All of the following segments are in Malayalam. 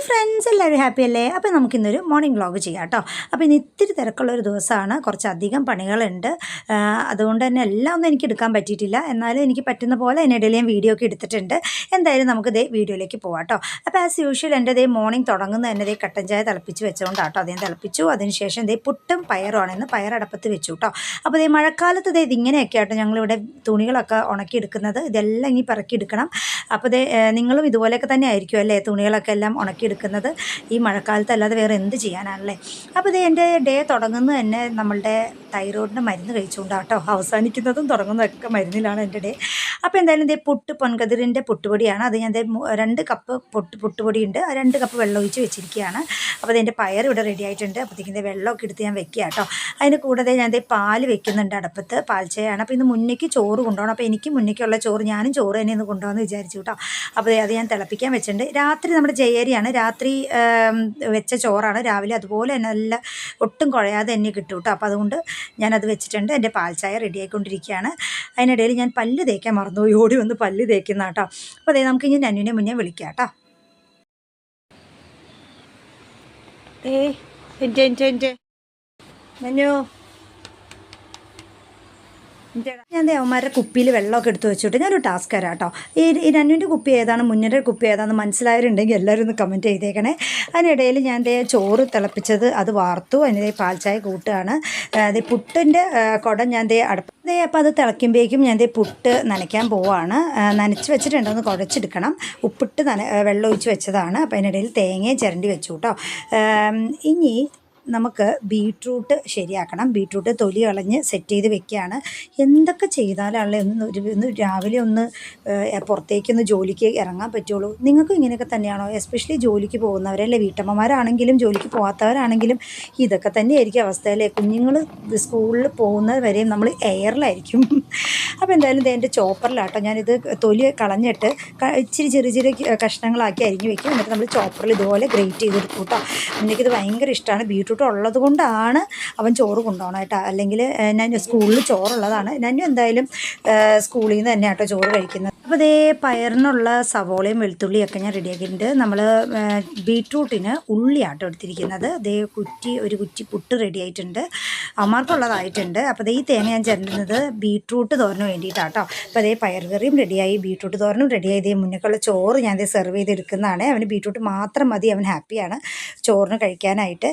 ഫ്രണ്ട്സ് എല്ലാവരും ഹാപ്പി അല്ലേ? അപ്പോൾ നമുക്കിന്നൊരു മോർണിംഗ് വ്ളോഗ് ചെയ്യാം കേട്ടോ. അപ്പോൾ ഇന്ന് ഇത്തിരി തിരക്കുള്ളൊരു ദിവസമാണ്, കുറച്ചധികം പണികളുണ്ട്. അതുകൊണ്ട് തന്നെ എല്ലാം ഒന്നും എനിക്ക് എടുക്കാൻ പറ്റിയിട്ടില്ല. എന്നാലും എനിക്ക് പറ്റുന്ന പോലെ അതിനിടയിൽ ഞാൻ വീഡിയോ ഒക്കെ എടുത്തിട്ടുണ്ട്. എന്തായാലും നമുക്ക് വീഡിയോയിലേക്ക് പോകാം കേട്ടോ. അപ്പോൾ ആസ് യൂഷ്വൽ എൻ്റെ മോർണിംഗ് തുടങ്ങുന്നത് തന്നെ കട്ടൻ ചായ തിളപ്പിച്ച് വെച്ചുകൊണ്ടാട്ടോ. അദ്ദേഹം തിളപ്പിച്ചു. അതിനുശേഷം പുട്ടും പയറുമാണ്. ഇന്ന് പയറടപ്പത്ത് വെച്ചു കേട്ടോ. അപ്പോൾ മഴക്കാലത്ത് ഇതിങ്ങനെയൊക്കെ ആട്ടോ ഞങ്ങളിവിടെ തുണികളൊക്കെ ഉണക്കിയെടുക്കുന്നത്. ഇതെല്ലാം ഇനി പറക്കിയെടുക്കണം. അപ്പോൾ നിങ്ങളും ഇതുപോലെയൊക്കെ തന്നെ ആയിരിക്കും അല്ലേ, തുണികളൊക്കെ എല്ലാം ഉണക്കിയെടുക്കുന്നത് ഈ മഴക്കാലത്ത്, അല്ലാതെ വേറെ എന്ത് ചെയ്യാനാണല്ലേ. അപ്പോൾ എൻ്റെ ഡേ തുടങ്ങുന്നത് തന്നെ നമ്മളുടെ തൈറോയിഡിൻ്റെ മരുന്ന് കഴിച്ചുകൊണ്ടാട്ടോ. അവസാനിക്കുന്നതും തുടങ്ങുന്നതൊക്കെ മരുന്നിലാണ് എൻ്റെ ഡേ. അപ്പോൾ എന്തായാലും പുട്ട് പൊൻകതിരിൻ്റെ പുട്ടുപൊടിയാണ്. അത് ഞാൻ 2 കപ്പ് പുട്ടുപൊടി ഉണ്ട്. ആ 2 കപ്പ് വെള്ളം ഒഴിച്ച് വെച്ചിരിക്കുകയാണ്. അപ്പോൾ എൻ്റെ പയർ ഇവിടെ റെഡി ആയിട്ടുണ്ട്. അപ്പോഴത്തേക്കിൻ്റെ വെള്ളമൊക്കെ എടുത്ത് ഞാൻ വെക്കുക കേട്ടോ. അതിന് കൂടാതെ ഞാൻ പാല് വെക്കുന്നുണ്ട് അടുപ്പത്ത്, പാൽച്ചയാണ്. അപ്പോൾ ഇന്ന് മുന്നേക്ക് ചോറ് കൊണ്ടുപോകണം. അപ്പോൾ എനിക്ക് മുന്നേക്കുള്ള ചോറ്, ഞാനും ചോറ് തന്നെ ഇന്ന് കൊണ്ടുപോകാമെന്ന് വിചാരിച്ചു കേട്ടോ. അപ്പോൾ അത് ഞാൻ തിളപ്പിക്കാൻ വെച്ചിട്ടുണ്ട്. രാത്രി നമ്മുടെ ജയരിയാണ്, രാത്രി വെച്ച ചോറാണ്. രാവിലെ അതുപോലെ തന്നെ നല്ല ഒട്ടും കുഴയാതെ തന്നെ കിട്ടും കേട്ടോ. അപ്പോൾ അതുകൊണ്ട് ഞാനത് വെച്ചിട്ടുണ്ട്. എൻ്റെ പാൽച്ചായ റെഡി ആയിക്കൊണ്ടിരിക്കുകയാണ്. അതിനിടയിൽ ഞാൻ പല്ല് തേക്കാൻ മറന്നുപോയി, ഓടി വന്ന് പല്ല് തേക്കുന്ന കേട്ടോ. അപ്പോൾ അതേ നമുക്കിനി നന്നുവിനെ മുന്നേ വിളിക്കാം കേട്ടോ. നന്നു, ഞാൻ അവന്മാരുടെ കുപ്പിയിൽ വെള്ളമൊക്കെ എടുത്ത് വെച്ചിട്ട് ഞാനൊരു ടാസ്ക് തരാം കേട്ടോ. ഈ നന്നുവിൻ്റെ കുപ്പി ഏതാണ്, മുന്നേൻ്റെ കുപ്പി ഏതാണെന്ന് മനസ്സിലായവരുണ്ടെങ്കിൽ എല്ലാവരും ഒന്ന് കമൻറ്റ് ചെയ്തേക്കണേ. അതിനിടയിൽ ഞാൻ ചോറ് തിളപ്പിച്ചത് അത് വാർത്തു. അതിന് പാൽച്ചായ കൂട്ടുകയാണ്. പുട്ടിൻ്റെ കുടം ഞാൻ അടുപ്പ്. അപ്പോൾ അത് തിളയ്ക്കുമ്പോഴേക്കും ഞാൻ പുട്ട് നനയ്ക്കാൻ പോവുകയാണ്. നനച്ച് വെച്ചിട്ടുണ്ട്, ഒന്ന് കുഴച്ചെടുക്കണം. ഉപ്പിട്ട് വെള്ളം ഒഴിച്ച് വെച്ചതാണ്. അപ്പോൾ അതിനിടയിൽ തേങ്ങയും ചിരണ്ടി വെച്ചു കേട്ടോ. ഇനി നമുക്ക് ബീട്രൂട്ട് ശരിയാക്കണം. ബീട്രൂട്ട് തൊലി കളഞ്ഞ് സെറ്റ് ചെയ്ത് വെക്കുകയാണ്. എന്തൊക്കെ ചെയ്താലാണല്ലേ ഒന്ന് രാവിലെ ഒന്ന് പുറത്തേക്കൊന്ന് ജോലിക്ക് ഇറങ്ങാൻ പറ്റുള്ളൂ. നിങ്ങൾക്കും ഇങ്ങനെയൊക്കെ തന്നെയാണോ? എസ്പെഷ്യലി ജോലിക്ക് പോകുന്നവരല്ലേ, വീട്ടമ്മമാരാണെങ്കിലും ജോലിക്ക് പോകാത്തവരാണെങ്കിലും ഇതൊക്കെ തന്നെയായിരിക്കും അവസ്ഥയല്ലേ. കുഞ്ഞുങ്ങൾ സ്കൂളിൽ പോകുന്നത് വരെയും നമ്മൾ എയറിലായിരിക്കും. അപ്പോൾ എന്തായാലും എൻ്റെ ചോപ്പറിലാട്ടോ ഞാനിത് തൊലി കളഞ്ഞിട്ട് ഇച്ചിരി ചെറിയ ചെറിയ കഷ്ണങ്ങളാക്കി അരിഞ്ഞ് വെക്കും. എന്നിട്ട് നമ്മൾ ചോപ്പറിൽ ഇതുപോലെ ഗ്രേറ്റ് ചെയ്തെടുക്കും കേട്ടോ. എനിക്കിത് ഭയങ്കര ഇഷ്ടമാണ്. ബീട്രൂട്ട് ഉള്ളത് കൊണ്ടാണ് അവൻ ചോറ് കൊണ്ടുപോകണം കേട്ടോ. അല്ലെങ്കിൽ ഞാൻ സ്കൂളിൽ ചോറുള്ളതാണ്. ഞാനും എന്തായാലും സ്കൂളിൽ നിന്ന് തന്നെ കേട്ടോ ചോറ് കഴിക്കുന്നത്. അപ്പോൾ പയറിനുള്ള സവോളയും വെളുത്തുള്ളിയൊക്കെ ഞാൻ റെഡിയാക്കിയിട്ടുണ്ട്. നമ്മൾ ബീട്രൂട്ടിന് ഉള്ളിയാട്ടോ എടുത്തിരിക്കുന്നത്. ഒരു കുറ്റി പുട്ട് റെഡി ആയിട്ടുണ്ട്, അമ്മമാർക്കുള്ളതായിട്ടുണ്ട്. അപ്പോൾ ഈ തേങ്ങ ഞാൻ ചേർക്കുന്നത് ബീട്രൂട്ട് തോരന് വേണ്ടിയിട്ടാട്ടോ. അപ്പോൾ പയർ കറിയും റെഡിയായി, ബീട്രൂട്ട് തോരനും റെഡിയായി. മുന്നേക്കുള്ള ചോറ് ഞാൻ സെർവ് ചെയ്തെടുക്കുന്നതാണ്. അവന് ബീട്രൂട്ട് മാത്രം മതി, അവൻ ഹാപ്പിയാണ് ചോറിന് കഴിക്കാനായിട്ട്.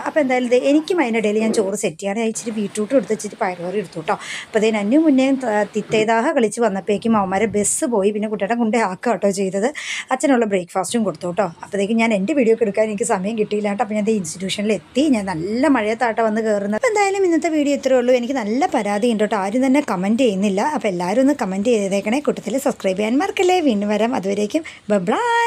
അപ്പോൾ എന്തായാലും എനിക്കും അതിനിടയിൽ ഞാൻ ചോറ് സെറ്റ് ചെയ്യാണ്. ഞാൻ ഇച്ചിരി ബീട്രൂട്ട് എടുത്ത് വെച്ചിട്ട് പയർ കറി എടുത്തു കേട്ടോ. അപ്പോൾ നന്നു മുന്നേ തിത്തേതാഹ കളിച്ച് വന്നപ്പോഴേക്കും അവന്മാരെ ബസ് പോയി, പിന്നെ കുട്ടിയുടെ കൊണ്ടേ ആക്കുക കേട്ടോ ചെയ്തത്. അച്ഛനുള്ള ബ്രേക്ക്ഫാസ്റ്റും കൊടുത്തു കേട്ടോ. അപ്പോഴത്തേക്കും ഞാൻ എൻ്റെ വീഡിയോ ഒക്കെ എടുക്കാൻ എനിക്ക് സമയം കിട്ടിയില്ല കേട്ടോ. അപ്പോൾ ഞാൻ ഇൻസ്റ്റിറ്റ്യൂഷനിൽ എത്തി. ഞാൻ നല്ല മഴയത്താട്ടോ വന്ന് കയറുന്നത്. അപ്പോൾ എന്തായാലും ഇന്നത്തെ വീഡിയോ ഇത്രയേ ഉള്ളൂ. എനിക്ക് നല്ല പരാതി ഉണ്ട് കേട്ടോ, ആരും തന്നെ കമൻറ്റ് ചെയ്യുന്നില്ല. അപ്പോൾ എല്ലാവരും ഒന്ന് കമൻറ്റ് ചെയ്തേക്കണേ. കൂട്ടത്തിൽ സബ്സ്ക്രൈബ് ചെയ്യാൻ മറക്കല്ലേ. വീണ്ടും വരാം. അതുവരേക്കും ബൈ.